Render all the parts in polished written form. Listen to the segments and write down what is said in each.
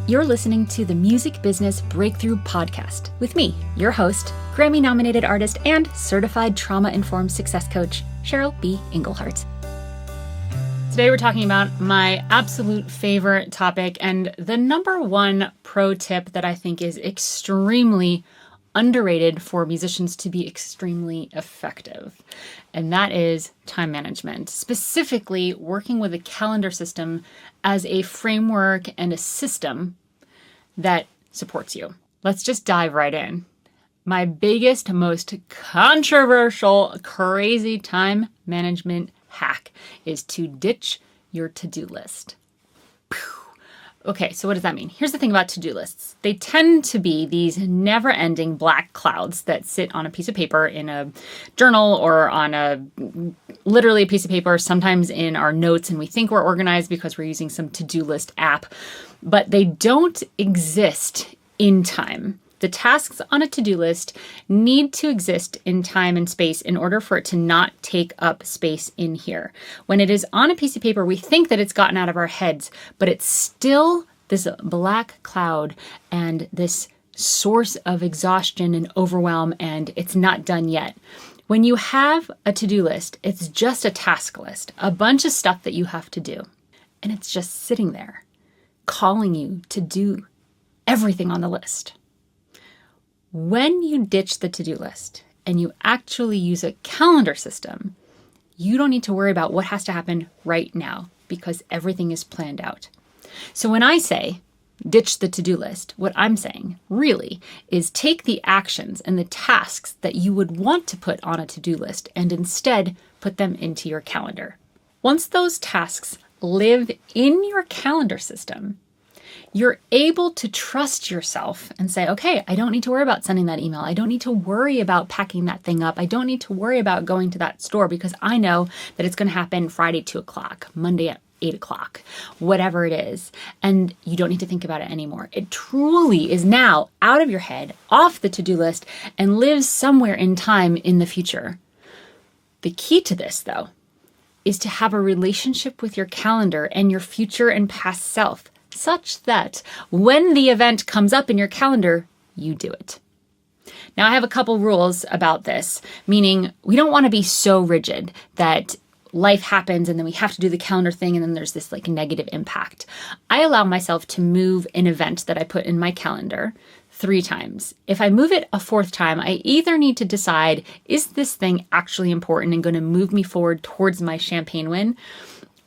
You're listening to the Music Business Breakthrough Podcast with me, your host, Grammy-nominated artist and certified trauma-informed success coach, Cheryl B. Engelhardt. Today we're talking about my absolute favorite topic and the number one pro tip that I think is extremely underrated for musicians to be extremely effective. And that is time management, specifically working with a calendar system as a framework and a system that supports you. Let's just dive right in. My biggest, most controversial, crazy time management hack is to ditch your to-do list. Okay, so what does that mean? Here's the thing about to-do lists. They tend to be these never-ending black clouds that sit on a piece of paper in a journal or on literally a piece of paper, sometimes in our notes, and we think we're organized because we're using some to-do list app, but they don't exist in time. The tasks on a to-do list need to exist in time and space in order for it to not take up space in here. When it is on a piece of paper, we think that it's gotten out of our heads, but it's still this black cloud and this source of exhaustion and overwhelm, and it's not done yet. When you have a to-do list, it's just a task list, a bunch of stuff that you have to do, and it's just sitting there, calling you to do everything on the list. When you ditch the to-do list and you actually use a calendar system, you don't need to worry about what has to happen right now because everything is planned out. So when I say ditch the to-do list, what I'm saying really is take the actions and the tasks that you would want to put on a to-do list and instead put them into your calendar. Once those tasks live in your calendar system, you're able to trust yourself and say, okay, I don't need to worry about sending that email. I don't need to worry about packing that thing up. I don't need to worry about going to that store because I know that it's going to happen Friday 2:00, Monday at 8:00, whatever it is. And you don't need to think about it anymore. It truly is now out of your head, off the to-do list, and lives somewhere in time in the future. The key to this, though, is to have a relationship with your calendar and your future and past self, such that when the event comes up in your calendar, you do it. Now, I have a couple rules about this, meaning we don't want to be so rigid that life happens and then we have to do the calendar thing and then there's this negative impact. I allow myself to move an event that I put in my calendar 3 times. If I move it a 4th time, I either need to decide, is this thing actually important and going to move me forward towards my champagne win?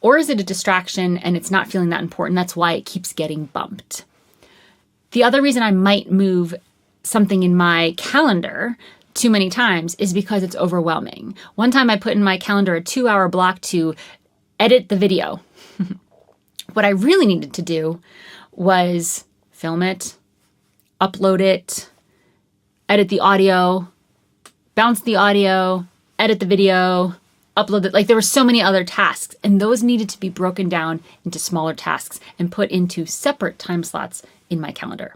Or is it a distraction and it's not feeling that important? That's why it keeps getting bumped. The other reason I might move something in my calendar too many times is because it's overwhelming. One time I put in my calendar a 2-hour block to edit the video. What I really needed to do was film it, upload it, edit the audio, bounce the audio, edit the video, upload it. There were so many other tasks, and those needed to be broken down into smaller tasks and put into separate time slots in my calendar.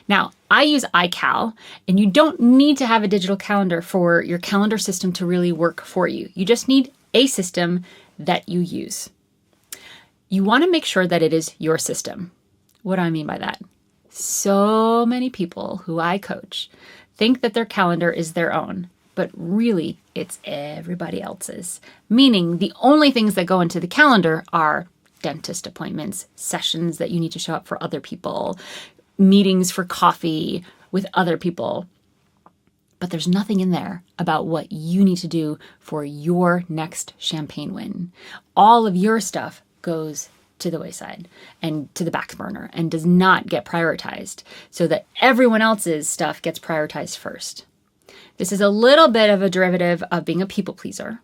Now, I use iCal, and you don't need to have a digital calendar for your calendar system to really work for you. You just need a system that you use. You want to make sure that it is your system. What do I mean by that? So many people who I coach think that their calendar is their own, but really it's everybody else's. Meaning the only things that go into the calendar are dentist appointments, sessions that you need to show up for other people, meetings for coffee with other people. But there's nothing in there about what you need to do for your next champagne win. All of your stuff goes to the wayside and to the back burner and does not get prioritized so that everyone else's stuff gets prioritized first. This is a little bit of a derivative of being a people pleaser.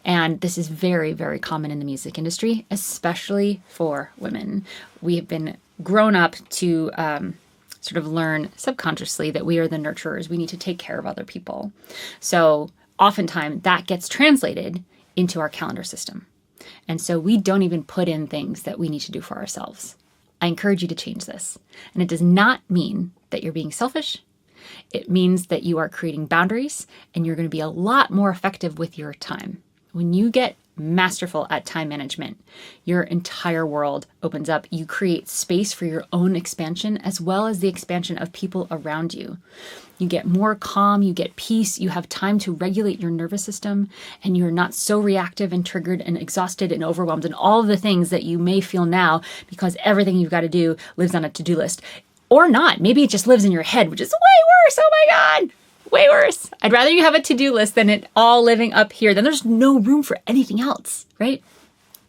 And this is very, very common in the music industry, especially for women. We have been grown up to sort of learn subconsciously that we are the nurturers. We need to take care of other people. So oftentimes that gets translated into our calendar system. And so we don't even put in things that we need to do for ourselves. I encourage you to change this. And it does not mean that you're being selfish. It means that you are creating boundaries and you're going to be a lot more effective with your time. When you get masterful at time management, your entire world opens up. You create space for your own expansion as well as the expansion of people around you. You get more calm, you get peace, you have time to regulate your nervous system, and you're not so reactive and triggered and exhausted and overwhelmed and all of the things that you may feel now because everything you've got to do lives on a to-do list. Or not. Maybe it just lives in your head, which is way worse. Oh my God. Way worse. I'd rather you have a to-do list than it all living up here. Then there's no room for anything else, right?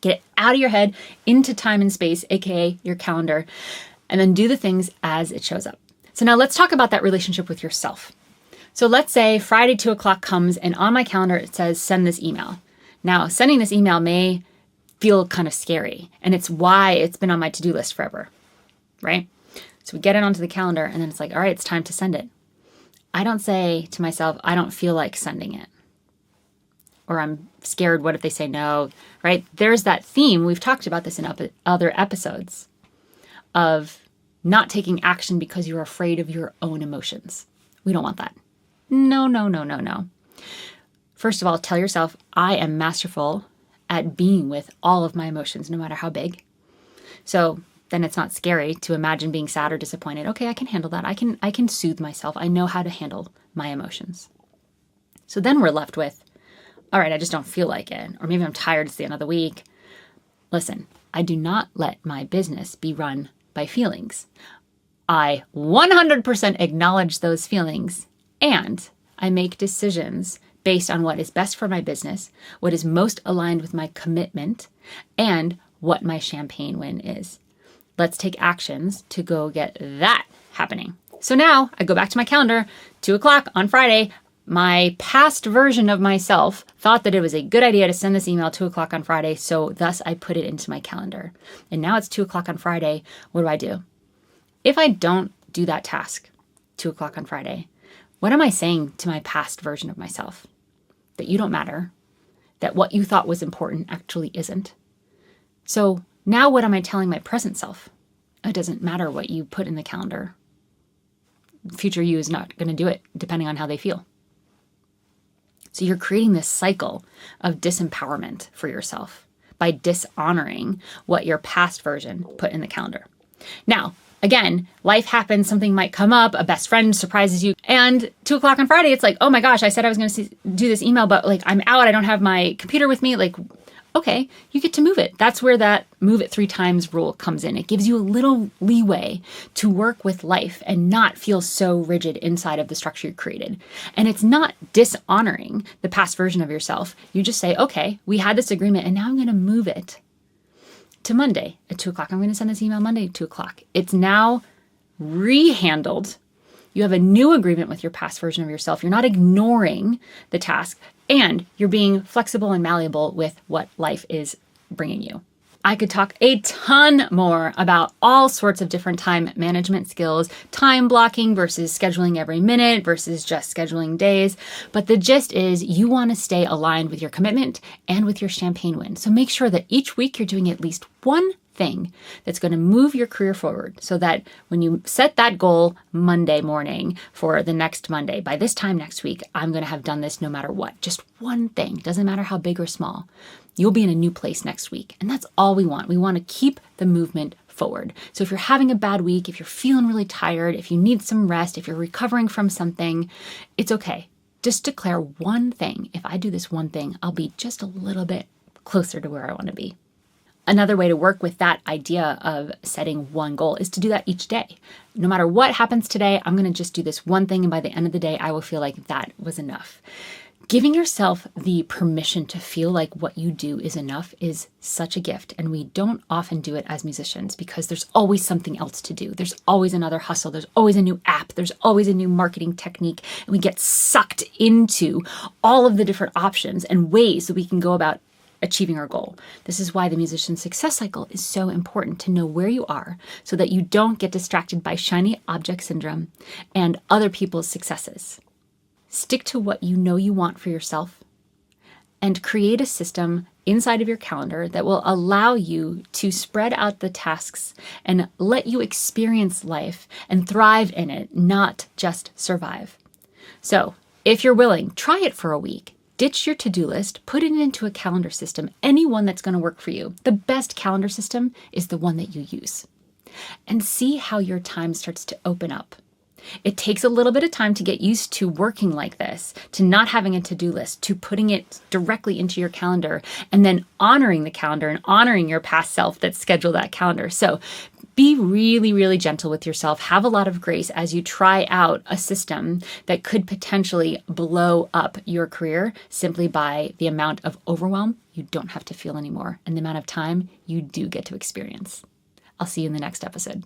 Get it out of your head into time and space, aka your calendar, and then do the things as it shows up. So now let's talk about that relationship with yourself. So let's say Friday 2:00 comes and on my calendar it says send this email. Now sending this email may feel kind of scary, and it's why it's been on my to-do list forever, right? So we get it onto the calendar and then it's like, all right, it's time to send it. I don't say to myself, I don't feel like sending it. Or I'm scared, what if they say no, right? There's that theme, we've talked about this in other episodes, of not taking action because you're afraid of your own emotions. We don't want that. No. First of all, tell yourself, I am masterful at being with all of my emotions, no matter how big. So then it's not scary to imagine being sad or disappointed. Okay, I can handle that. I can soothe myself. I know how to handle my emotions. So then we're left with, all right, I just don't feel like it. Or maybe I'm tired, it's the end of the week. Listen, I do not let my business be run by feelings. I 100% acknowledge those feelings and I make decisions based on what is best for my business, what is most aligned with my commitment, and what my champagne win is. Let's take actions to go get that happening. So now I go back to my calendar, 2:00 on Friday. My past version of myself thought that it was a good idea to send this email 2:00 on Friday. So thus I put it into my calendar. And now it's 2:00 on Friday. What do? If I don't do that task 2:00 on Friday, what am I saying to my past version of myself? That you don't matter, that what you thought was important actually isn't. So now what am I telling my present self? It doesn't matter what you put in the calendar. Future you is not going to do it, depending on how they feel. So you're creating this cycle of disempowerment for yourself by dishonoring what your past version put in the calendar. Now, again, life happens, something might come up, a best friend surprises you, and 2:00 on Friday, it's like, oh my gosh, I said I was going to do this email, but like I'm out, I don't have my computer with me, like, okay, you get to move it. That's where that move it 3 times rule comes in. It gives you a little leeway to work with life and not feel so rigid inside of the structure you created. And it's not dishonoring the past version of yourself. You just say, okay, we had this agreement and now I'm going to move it to Monday at 2:00. I'm going to send this email Monday at 2:00. It's now rehandled. You have a new agreement with your past version of yourself. You're not ignoring the task, and you're being flexible and malleable with what life is bringing you. I could talk a ton more about all sorts of different time management skills, time blocking versus scheduling every minute versus just scheduling days. But the gist is you want to stay aligned with your commitment and with your champagne win. So make sure that each week you're doing at least one thing that's going to move your career forward so that when you set that goal Monday morning for the next Monday, by this time next week, I'm going to have done this no matter what. Just one thing. Doesn't matter how big or small. You'll be in a new place next week. And that's all we want. We want to keep the movement forward. So if you're having a bad week, if you're feeling really tired, if you need some rest, if you're recovering from something, it's okay. Just declare one thing. If I do this one thing, I'll be just a little bit closer to where I want to be. Another way to work with that idea of setting one goal is to do that each day. No matter what happens today, I'm going to just do this one thing. And by the end of the day, I will feel like that was enough. Giving yourself the permission to feel like what you do is enough is such a gift. And we don't often do it as musicians because there's always something else to do. There's always another hustle. There's always a new app. There's always a new marketing technique. And we get sucked into all of the different options and ways that we can go about achieving our goal. This is why the musician's success cycle is so important, to know where you are so that you don't get distracted by shiny object syndrome and other people's successes. Stick to what you know you want for yourself and create a system inside of your calendar that will allow you to spread out the tasks and let you experience life and thrive in it, not just survive. So if you're willing, try it for a week. Ditch your to-do list, put it into a calendar system, any one that's going to work for you. The best calendar system is the one that you use. And see how your time starts to open up. It takes a little bit of time to get used to working like this, to not having a to-do list, to putting it directly into your calendar, and then honoring the calendar and honoring your past self that scheduled that calendar. So be really, really gentle with yourself. Have a lot of grace as you try out a system that could potentially blow up your career simply by the amount of overwhelm you don't have to feel anymore and the amount of time you do get to experience. I'll see you in the next episode.